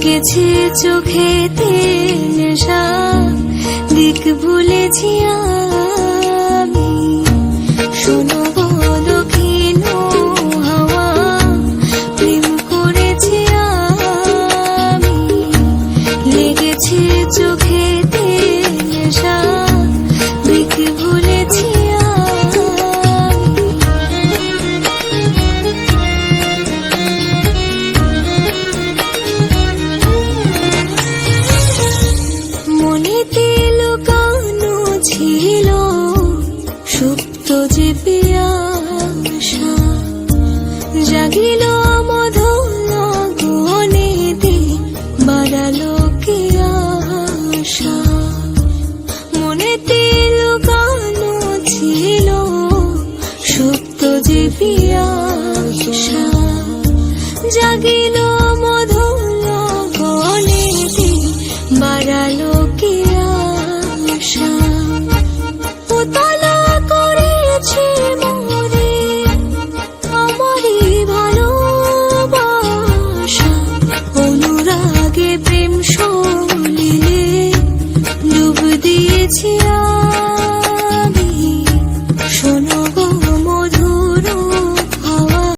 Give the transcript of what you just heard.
লেগেছে চোখেতে নেশা, দিক ভুলেছি আমি। শোনো বলো কেন হাওয়া, প্রেম করেছি আমি। লেগেছে চোখেতে নেশা, দিক ভুলেছি মনেতে লুকানো ছিল সুপ্ত যে পিয়াসা, জাগিল মধুর গনেতে বাড়ালো কি আশা। মনেতে লুকানো ছিল সুপ্ত যে পিয়াসা,